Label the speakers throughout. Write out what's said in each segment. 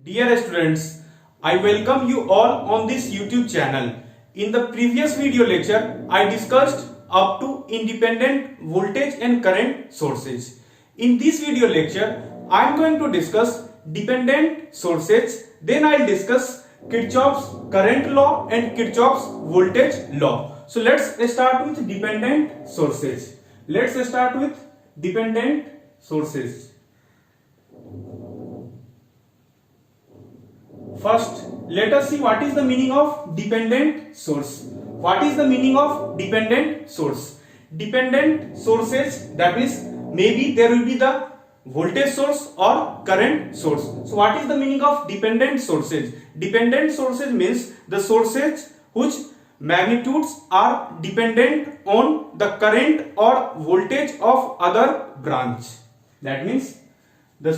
Speaker 1: Dear students, I welcome you all on this YouTube channel. In the previous video lecture, I discussed up to independent voltage and current sources. In this video lecture, I am going to discuss dependent sources. Then I will discuss Kirchhoff's current law and Kirchhoff's voltage law. So let's start with dependent sources. Let's start with dependent sources. First, let us see what is the meaning of dependent source. What is the meaning of dependent source? Dependent sources, that means maybe there will be the voltage source or current source. So what is the meaning of dependent sources? Dependent sources means the sources whose magnitudes are dependent on the current or voltage of other branch. That means the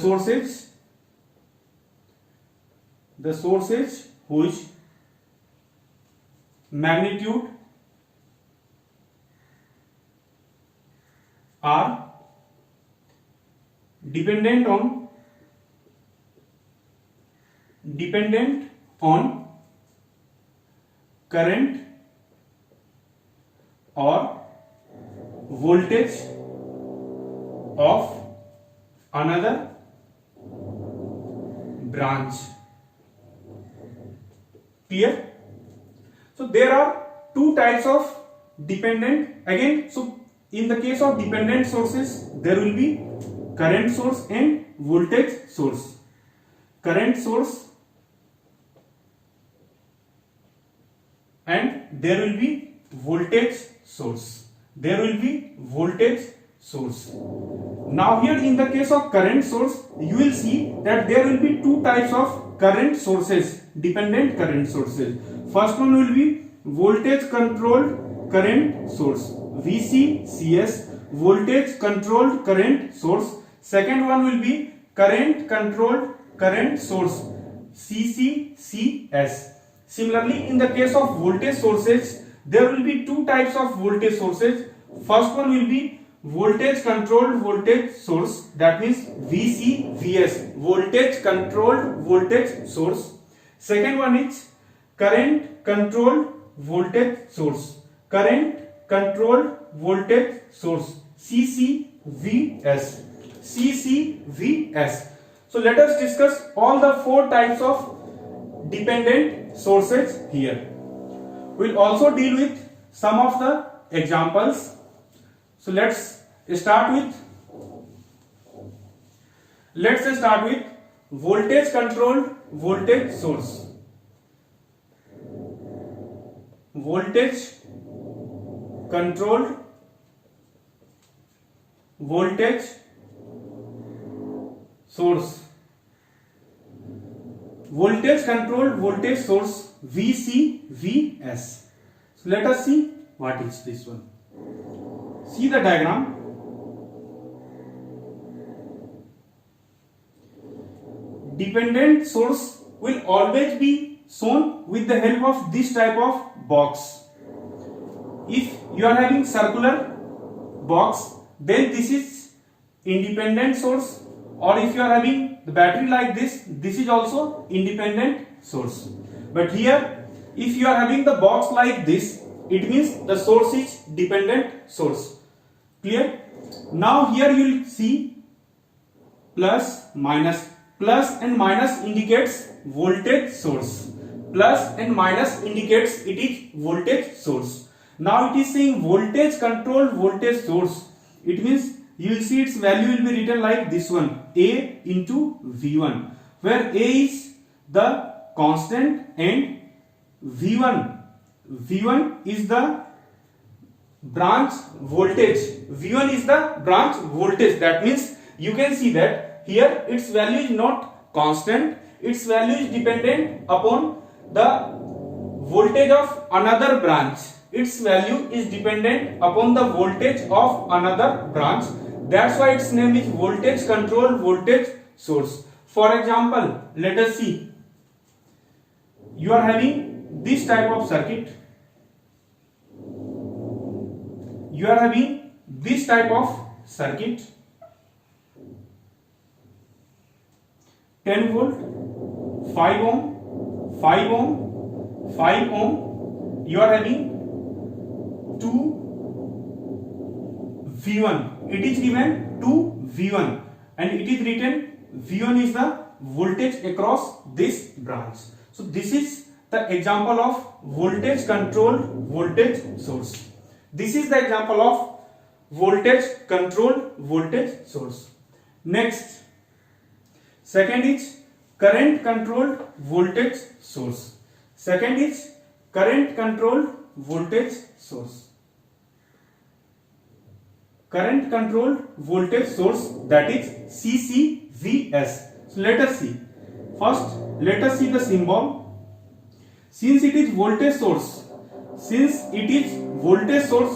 Speaker 1: sources whose magnitude are dependent on current or voltage of another branch. Clear? So there are two types of dependent. Again, so in the case of dependent sources, there will be current source and voltage source. Current source and there will be voltage source. There will be voltage source. Now here in the case of current source, you will see that there will be two types of current sources, dependent current sources. First one will be voltage controlled current source, VCCS, voltage controlled current source. Second one will be current controlled current source, CCCS. Similarly, in the case of voltage sources, there will be two types of voltage sources. First one will be voltage controlled voltage source, that means VCVS, voltage controlled voltage source. Second one is current controlled voltage source, current controlled voltage source, CCVS. CCVS. So let us discuss all the four types of dependent sources here. We'll also deal with some of the examples. So let's start with voltage controlled voltage source. Voltage controlled voltage source. Voltage controlled voltage source, VCVS. So let us see what is this one. See the diagram. Dependent source will always be shown with the help of this type of box. If you are having circular box, then this is independent source, or if you are having the battery like this is also independent source. But here, if you are having the box like this, it means the source is dependent source. Clear? Now here you will see plus, minus. Plus and minus indicates voltage source. Plus and minus indicates it is voltage source. Now it is saying voltage controlled voltage source. It means you will see its value will be written like this one, A into V1, where A is the constant and V1 is the branch voltage. V1 is the branch voltage. That means you can see that here its value is not constant. Its value is dependent upon the voltage of another branch. Its value is dependent upon the voltage of another branch. That's why its name is voltage controlled voltage source. For example, let us see. You are having this type of circuit. You are having this type of circuit. 10 volt, 5 ohm, 5 ohm, 5 ohm. You are having 2 V1. It is given 2 V1 and it is written V1 is the voltage across this branch. So this is the example of voltage controlled voltage source. This is the example of voltage controlled voltage source. Next, second is current controlled voltage source. Second is current controlled voltage source. Current controlled voltage source, that is CCVS. So let us see. First, let us see the symbol. Since it is voltage source,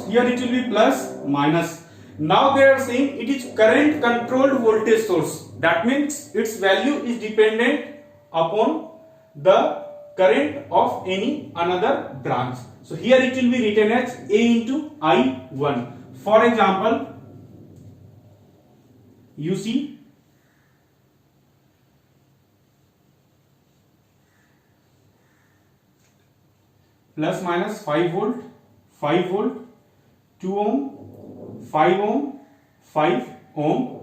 Speaker 1: here it will be plus minus. Now they are saying it is current controlled voltage source. That means its value is dependent upon the current of any another branch. So here it will be written as A into I1. For example, you see plus minus 5 volt, 5 volt, 2 ohm, 5 ohm, 5 ohm.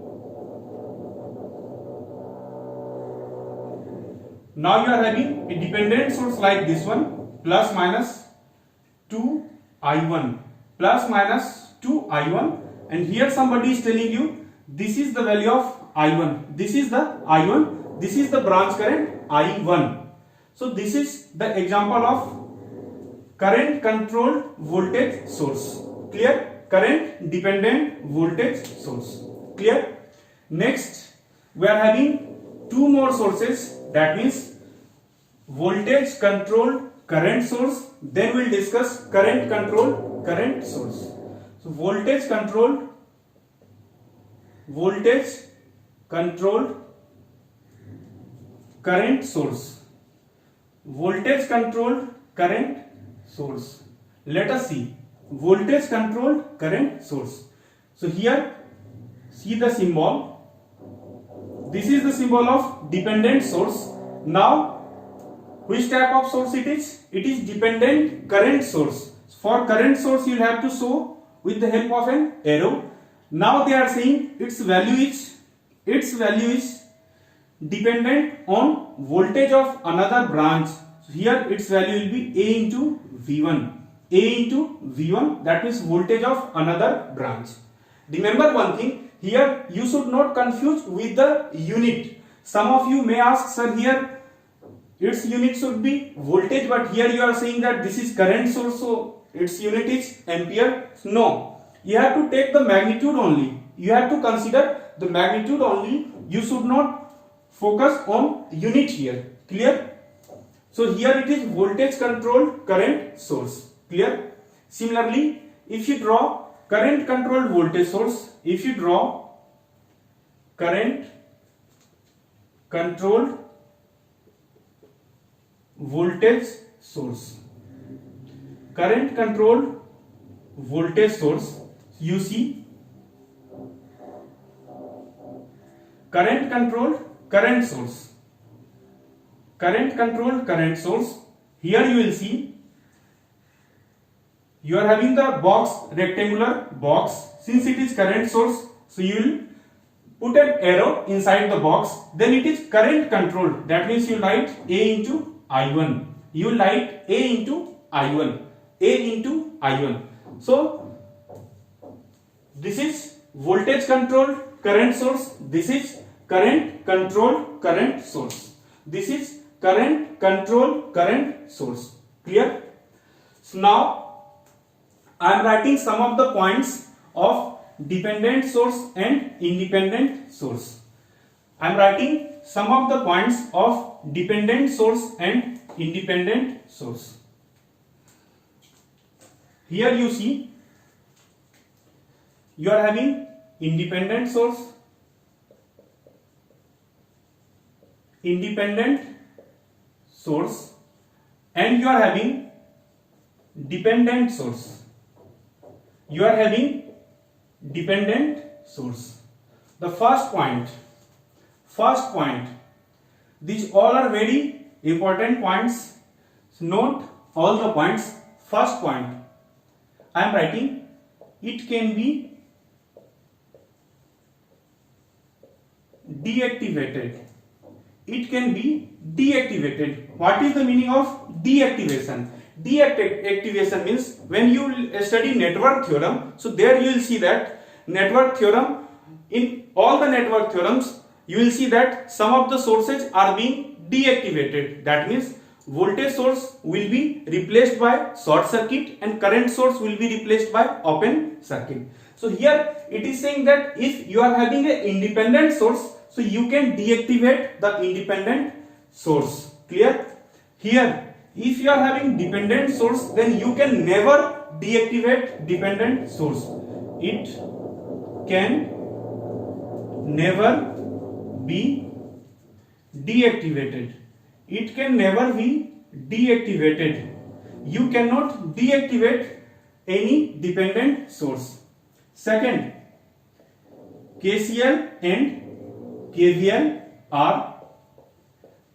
Speaker 1: Now you are having a dependent source like this one, plus minus 2I1, plus minus 2I1, and here somebody is telling you this is the value of I1, this is the I1, this is the branch current I1. So this is the example of current controlled voltage source. Clear? Current dependent voltage source. Clear? Next, we are having two more sources, that means voltage controlled current source. Then we will discuss current controlled current source. So voltage controlled current source. Voltage controlled current source. Let us see voltage controlled current source. So here see the symbol. This is the symbol of dependent source. Now which type of source it is? It is dependent current source. For current source you will have to show with the help of an arrow. Now they are saying its value is dependent on voltage of another branch. So here its value will be A into V1. A into V1, that means voltage of another branch. Remember one thing, here you should not confuse with the unit. Some of you may ask, sir, here its unit should be voltage, but here you are saying that this is current source, so its unit is ampere. No, you have to take the magnitude only. You have to consider the magnitude only. You should not focus on unit here. Clear? So here it is voltage controlled current source. Clear? Similarly, if you draw current controlled voltage source, if you draw current controlled voltage source, current controlled voltage source, you see current controlled current source, current controlled current source. Here you will see you are having the box, rectangular box. Since it is current source, so you will put an arrow inside the box, then it is current controlled. That means you write A into I1. You write A into I1. A into I1. So this is voltage controlled current source. This is current controlled current source. This is current controlled current source. Clear? So now I am writing some of the points of dependent source and independent source. I am writing some of the points of dependent source and independent source. Here you see you are having independent source, and you are having dependent source. You are having dependent source. The first point, these all are very important points. Note all the points. First point, I am writing it can be deactivated. It can be deactivated. What is the meaning of deactivation? Deactivation means when you study network theorem, so there you will see that network theorem, in all the network theorems you will see that some of the sources are being deactivated. That means voltage source will be replaced by short circuit and current source will be replaced by open circuit. So here it is saying that if you are having an independent source, so you can deactivate the independent source. Clear? Here if you are having dependent source, then you can never deactivate dependent source. It can never be deactivated. It can never be deactivated. You cannot deactivate any dependent source. Second, KCL and KVL are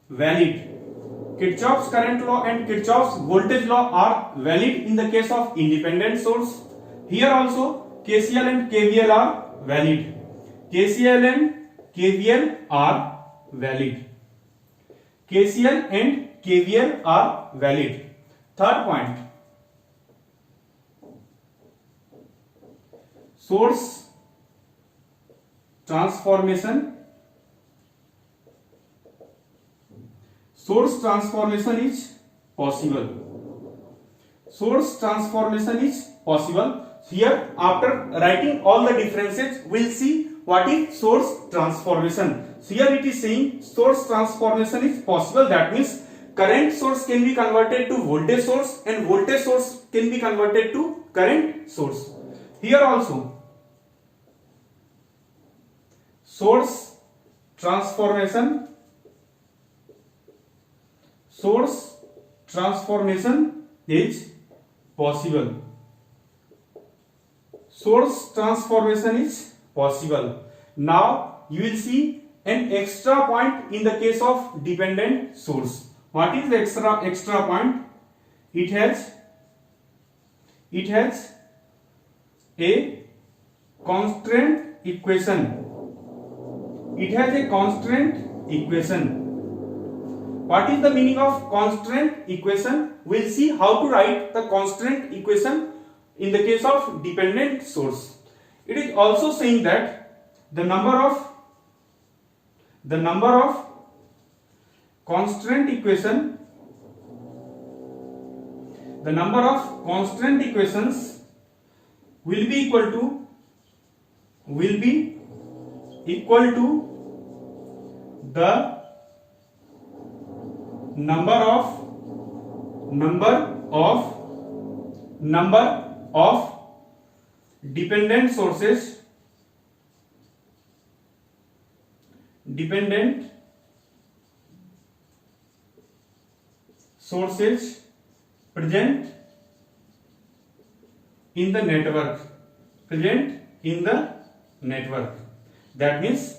Speaker 1: valid. Kirchhoff's current law and Kirchhoff's voltage law are valid in the case of independent source. Here also KCL and KVL are valid. KCL and KVL are valid. KCL and KVL are valid. Third point, source transformation. Source transformation is possible. Source transformation is possible. Here after writing all the differences, we'll see what is source transformation. So here it is saying source transformation is possible. That means current source can be converted to voltage source and voltage source can be converted to current source. Here also source transformation is possible. Source transformation is possible. Now you will see an extra point in the case of dependent source. What is the extra point? It has a constraint equation. It has a constraint equation. What is the meaning of constraint equation? We'll see how to write the constraint equation in the case of dependent source. It is also saying that the number of constraint equations will be equal to the number of dependent sources present in the network. That means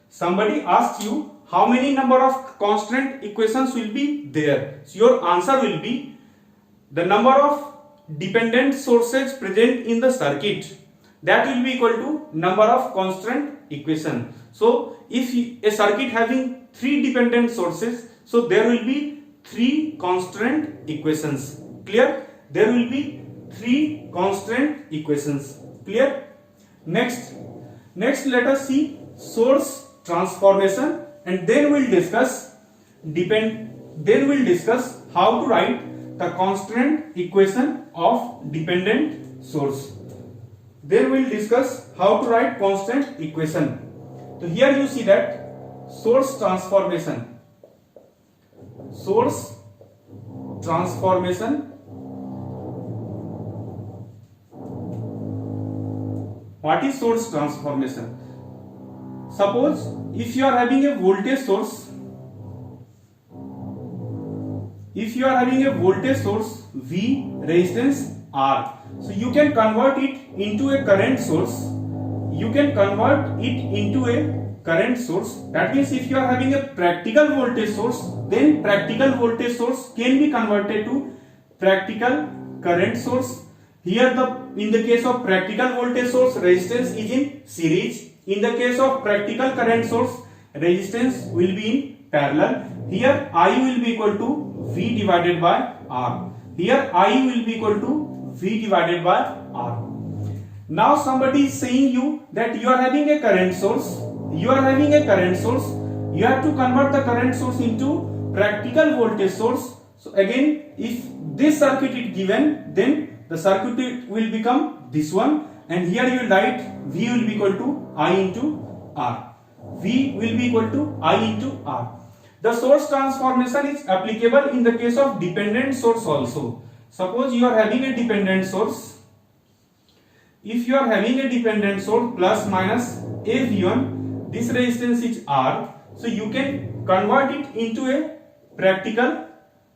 Speaker 1: somebody asks you how many number of constant equations will be there. So your answer will be the number of dependent sources present in the circuit, that will be equal to number of constant equation. So if a circuit having 3 dependent sources, so there will be 3 constant equations. Clear? There will be 3 constant equations. Clear? Next let us see source transformation, and then we'll discuss how to write the constant equation of dependent source. Then we'll discuss how to write constant equation. So here you see that source transformation. What is source transformation? Suppose if you are having a voltage source, V resistance R, so you can convert it into a current source. You can convert it into a current source. That means if you are having a practical voltage source, then practical voltage source can be converted to practical current source. Here in the case of practical voltage source, resistance is in series. In the case of practical current source, resistance will be in parallel. Here I will be equal to V divided by R. Here I will be equal to V divided by R. Now somebody is saying you that you are having a current source. You are having a current source. You have to convert the current source into practical voltage source. So again, if this circuit is given, then the circuit will become this one, and here you will write V will be equal to I into R. V will be equal to I into R. The source transformation is applicable in the case of dependent source also. Suppose you are having a dependent source. If you are having a dependent source plus minus AV1, this resistance is R. So you can convert it into a practical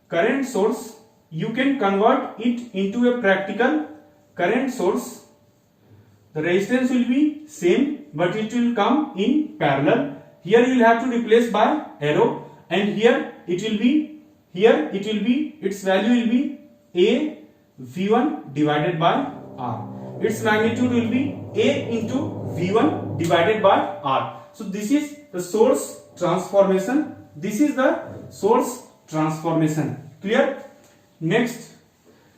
Speaker 1: current source. You can convert it into a practical current source. The resistance will be same, but it will come in parallel. Here you will have to replace by arrow, and here it will be, its value will be A V1 divided by R. Its magnitude will be A into V1 divided by R. So this is the source transformation. This is the source transformation. Clear? Next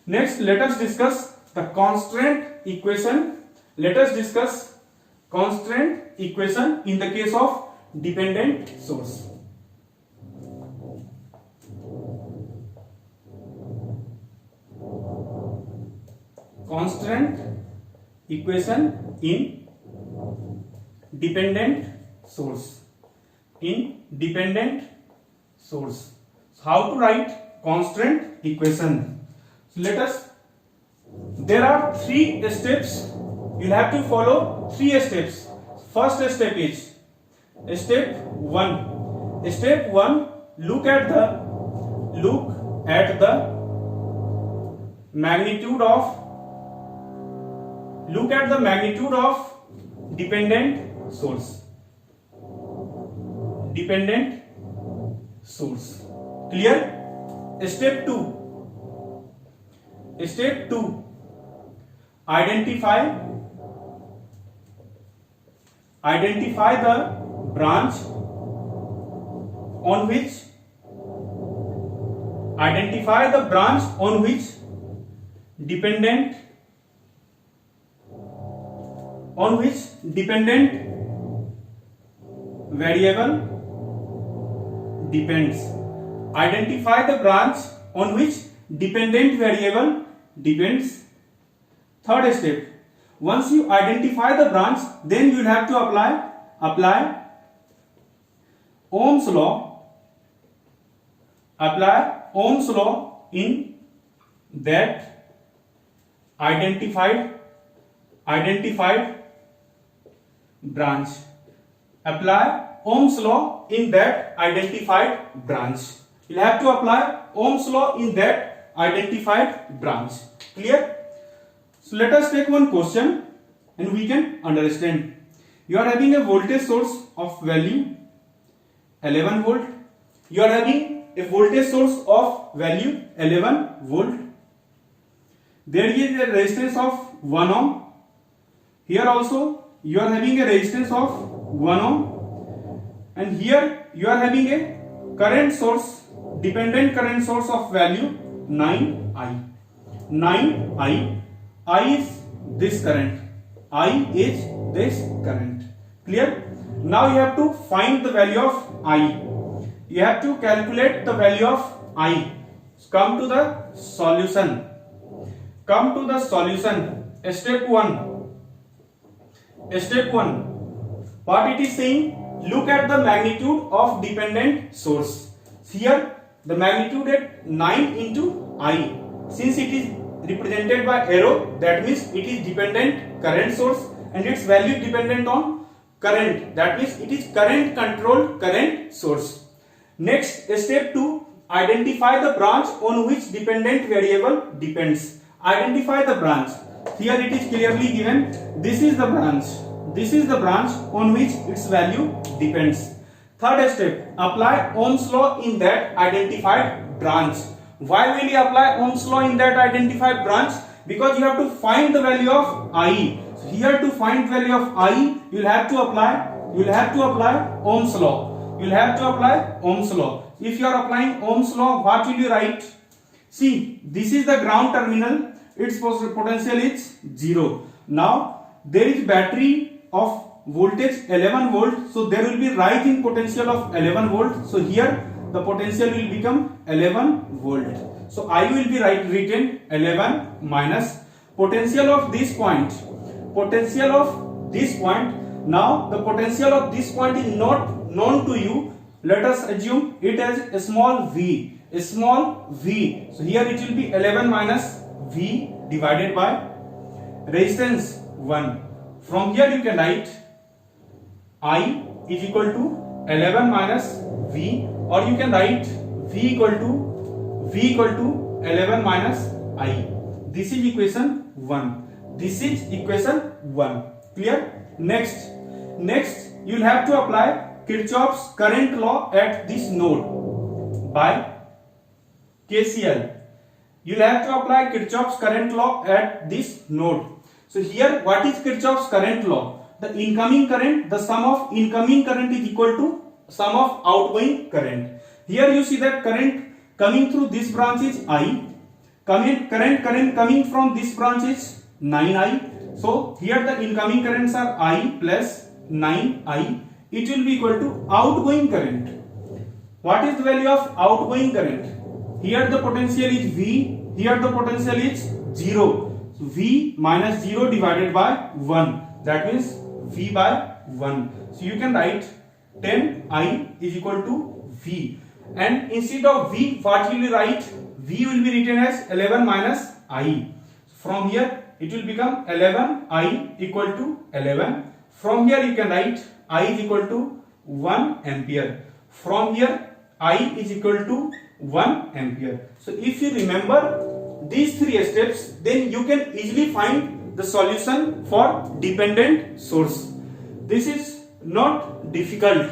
Speaker 1: let us discuss the constraint equation. Let us discuss constraint equation in the case of dependent source. Constraint equation in dependent source. So how to write constraint equation? So there are 3 steps. You'll have to follow 3 steps. First step is step 1. Step 1, look at the magnitude of dependent source. Clear? Step 2. Identify the branch on which dependent variable depends. Identify the branch on which dependent variable depends. Third step, once you identify the branch, then you will have to apply Ohm's law in that identified branch. Apply Ohm's law in that identified branch. You will have to apply Ohm's law in that identified branch. Clear? So let us take one question and we can understand. You are having a voltage source of value 11 volt. You are having a voltage source of value 11 volt. There is a resistance of 1 ohm. Here also you are having a resistance of 1 ohm. And here you are having a current source, dependent current source of value 9I. 9I. I is this current. I is this current. Clear? Now you have to find the value of I. You have to calculate the value of I. Come to the solution. Step 1. What it is saying? Look at the magnitude of dependent source. Here the magnitude at 9 into I. Since it is represented by arrow, that means it is dependent current source and its value dependent on current. That means it is current controlled current source. Next, step 2, identify the branch on which dependent variable depends. Identify the branch. Here it is clearly given. This is the branch. this is the branch on which its value depends. Third step, apply Ohm's law in that identified branch. Why will you apply Ohm's law in that identified branch? Because you have to find the value of I. So here to find value of I, you will have to apply Ohm's law. You will have to apply Ohm's law. If you are applying Ohm's law, what will you write? See, this is the ground terminal. Its potential is 0. Now there is battery of voltage 11 volt, so there will be rise in potential of 11 volt. So here the potential will become 11 volt. So I will be written 11 minus potential of this point. Potential of this point. Now the potential of this point is not known to you. Let us assume it as a small v. A small v. So here it will be 11 minus v divided by resistance 1. From here you can write I is equal to 11 minus v, or you can write v equal to 11 minus I. This is equation 1. This is equation 1. Clear? Next you will have to apply Kirchhoff's current law at this node by KCL. You will have to apply Kirchhoff's current law at this node. So here, what is Kirchhoff's current law? The incoming current, the sum of incoming current is equal to sum of outgoing current. Here you see that current coming through this branch is I. Current coming from this branch is 9I. So here the incoming currents are I plus 9I. It will be equal to outgoing current. What is the value of outgoing current? Here the potential is V. Here the potential is 0. So V minus 0 divided by 1. That means V by 1. So you can write 10I is equal to V. And instead of V, what will you write? V will be written as 11 minus I. From here it will become 11I equal to 11. From here you can write I is equal to 1 ampere. From here I is equal to 1 ampere. So if you remember these three steps, then you can easily find the solution for dependent source. This is not difficult.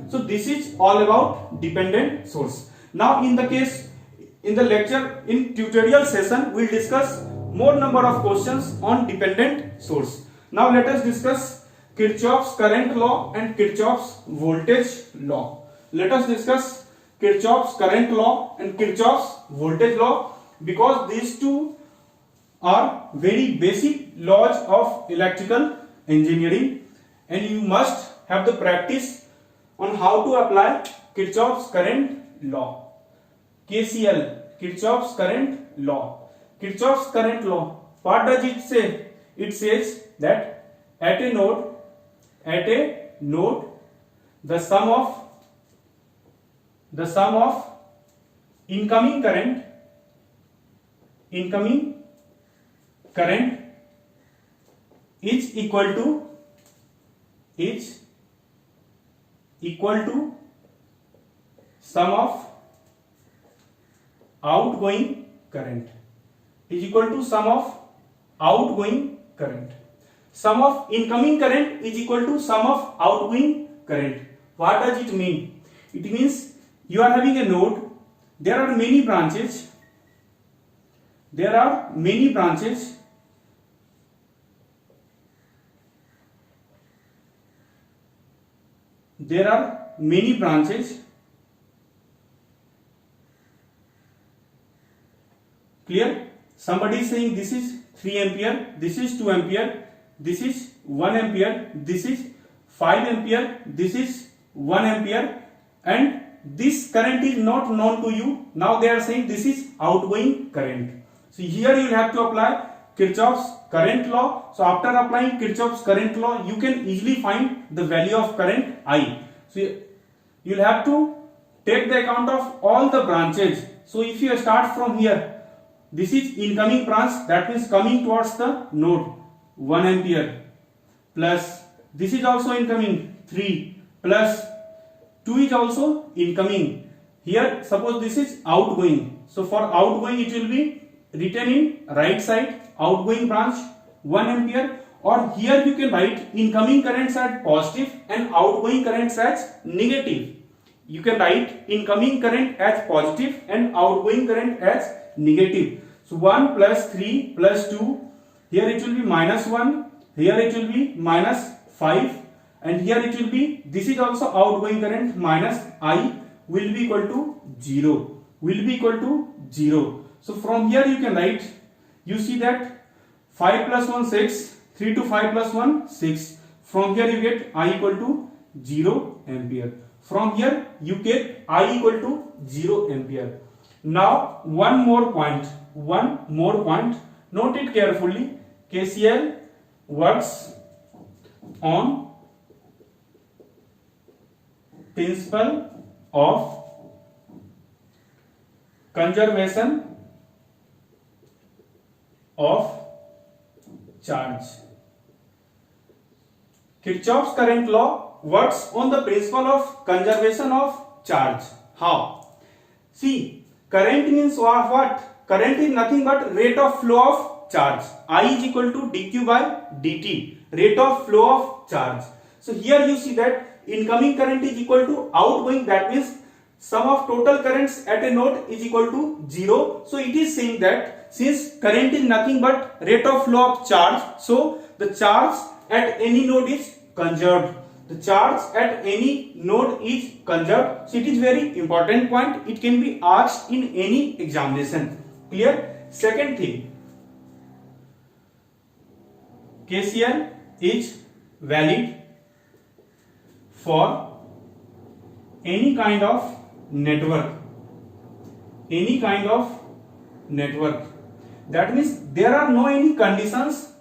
Speaker 1: So this is all about dependent source. Now in the lecture, in tutorial session, we will discuss more number of questions on dependent source. Now let us discuss Kirchhoff's current law and Kirchhoff's voltage law. Let us discuss Kirchhoff's current law and Kirchhoff's voltage law, because these two are very basic laws of electrical engineering, and you must have the practice on how to apply Kirchhoff's current law. KCL, Kirchhoff's current law. Kirchhoff's current law, what does it say? It says that at a node, the sum of incoming current is equal to sum of outgoing current is equal to sum of outgoing current. Sum of incoming current is equal to sum of outgoing current. What does it mean? It means you are having a node. There are many branches. There are many branches. Clear? Somebody is saying this is 3 ampere, this is 2 ampere, this is 1 ampere, this is 5 ampere, this is 1 ampere, and this current is not known to you. Now they are saying this is outgoing current. So here you will have to apply Kirchhoff's current law. So after applying Kirchhoff's current law, you can easily find the value of current I. So you will have to take the account of all the branches. So if you start from here, this is incoming branch, that means coming towards the node, 1 ampere, plus this is also incoming, 3, plus 2 is also incoming. Here suppose this is outgoing. So for outgoing it will be written in right side, outgoing branch 1 ampere, or here you can write incoming currents as positive and outgoing currents as negative. You can write incoming current as positive and outgoing current as negative. So 1 plus 3 plus 2, here it will be minus 1, here it will be minus 5, and here it will be, this is also outgoing current, minus I will be equal to 0, will be equal to 0. So from here you can write, you see that 5 plus 1 6, 3 to 5 plus 1 6. From here you get I equal to 0 ampere. From here you get I equal to 0 ampere. Now one more point, note it carefully. KCL works on principle of conservation of charge. Kirchhoff's current law works on the principle of conservation of charge. How? See, current means what? Current is nothing but rate of flow of charge. I is equal to dq by dt, rate of flow of charge. So here you see that incoming current is equal to outgoing, that means sum of total currents at a node is equal to 0. So it is saying that since current is nothing but rate of flow of charge, so the charge at any node is conserved. The charge at any node is conserved. So it is very important point. It can be asked in any examination. Clear? Second thing, KCL is valid for any kind of network. Any kind of network. That means there are no any conditions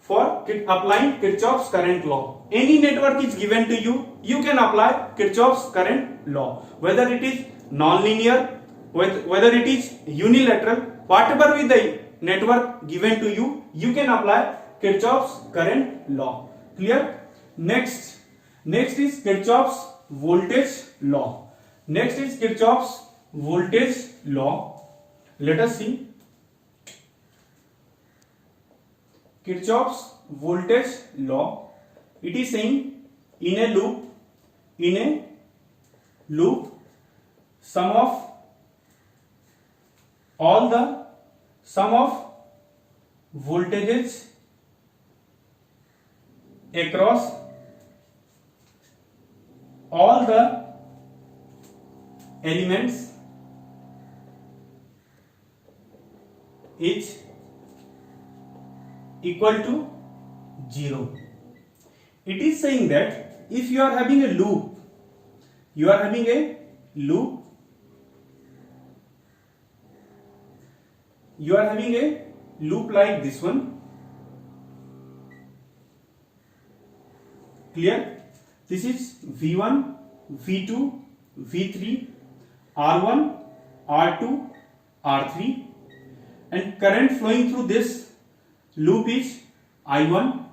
Speaker 1: for applying Kirchhoff's current law. Any network is given to you, you can apply Kirchhoff's current law. Whether it is non-linear, whether it is unilateral, whatever with the network given to you, you can apply Kirchhoff's current law. Clear? Next is Kirchhoff's voltage law. Next is Kirchhoff's voltage law. Let us see. Kirchhoff's voltage law, it is saying in a loop, sum of voltages across all the elements is equal to 0. It is saying that if you are having a loop, like this one. Clear? This is V1, V2, V3, R1, R2, R3, and current flowing through this loop is I1.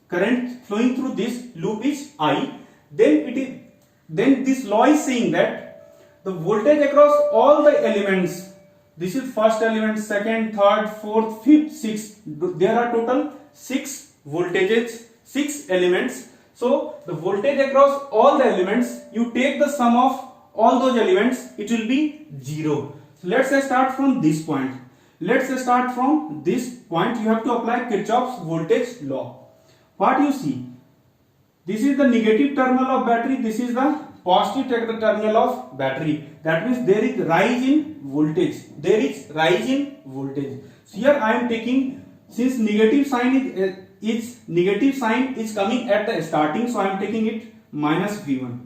Speaker 1: Current flowing through this loop is I. Then this law is saying that the voltage across all the elements, this is first element, second, third, fourth, fifth, sixth. There are total 6 voltages, 6 elements. So the voltage across all the elements, you take the sum of all those elements, it will be 0. So let's start from this point. You have to apply Kirchhoff's voltage law. What you see? This is the negative terminal of battery. This is the positive terminal of battery. That means there is rise in voltage. So here I am taking, since negative sign is coming at the starting, so I am taking it minus V1.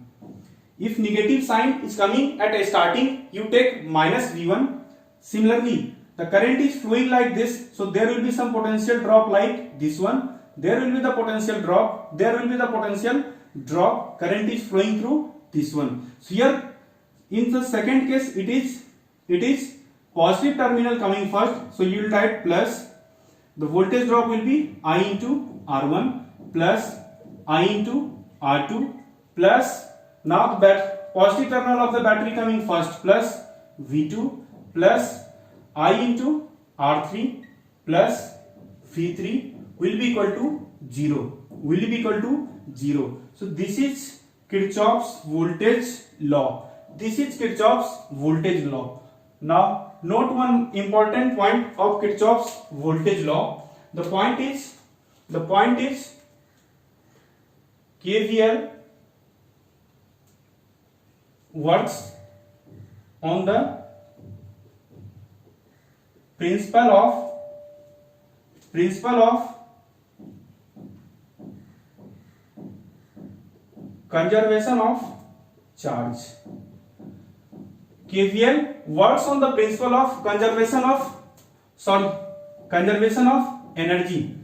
Speaker 1: If negative sign is coming at a starting, you take minus V1. Similarly, the current is flowing like this, so there will be some potential drop like this one. There will be the potential drop. Current is flowing through this one. So here, in the second case, it is positive terminal coming first. So you will type plus. The voltage drop will be I into R1 plus I into R2 plus, now the positive terminal of the battery coming first, plus V2 plus I into R3 plus V3 will be equal to 0. Will be equal to 0. So this is Kirchhoff's voltage law. This is Kirchhoff's voltage law. Now note one important point of Kirchhoff's voltage law. The point is KVL works on the principle of conservation of charge. KVL works on the principle of conservation of energy.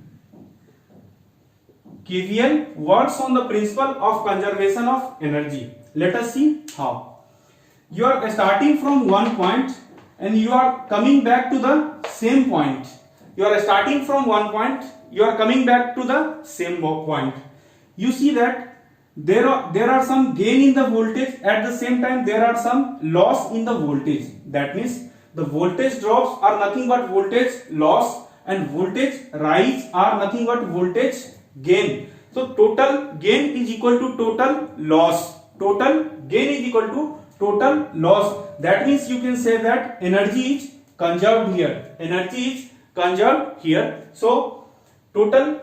Speaker 1: KVL works on the principle of conservation of energy. Let us see how. You are starting from one point and you are coming back to the same point. You are starting from one point, you are coming back to the same point. You see that there are some gain in the voltage, at the same time there are some loss in the voltage. That means the voltage drops are nothing but voltage loss and voltage rise are nothing but voltage gain. So total gain is equal to total loss. Total gain is equal to total loss. That means you can say that energy is conserved here. Energy is conserved here. So total,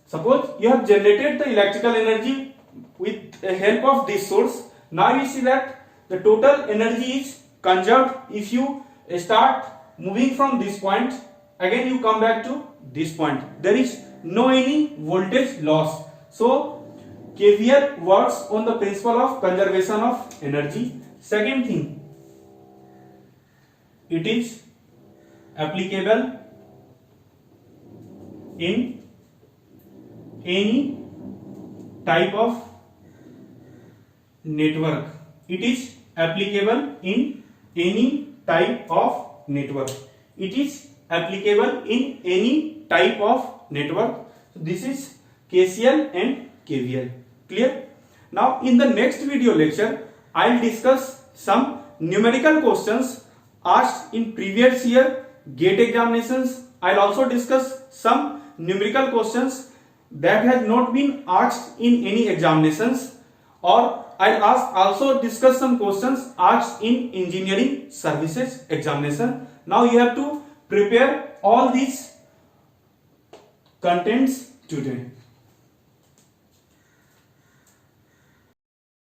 Speaker 1: suppose you have generated the electrical energy with the help of this source. Now you see that the total energy is conserved. If you start moving from this point, again you come back to this point. There is no any voltage loss. So KVL works on the principle of conservation of energy. Second thing, it is applicable in any type of network. It is applicable in any type of network. It is applicable in any type of network. So this is KCL and KVL. Clear? Now in the next video lecture, I will discuss some numerical questions asked in previous year GATE examinations. I will also discuss some numerical questions that has not been asked in any examinations, or I will also discuss some questions asked in engineering services examination. Now you have to prepare all these contents today.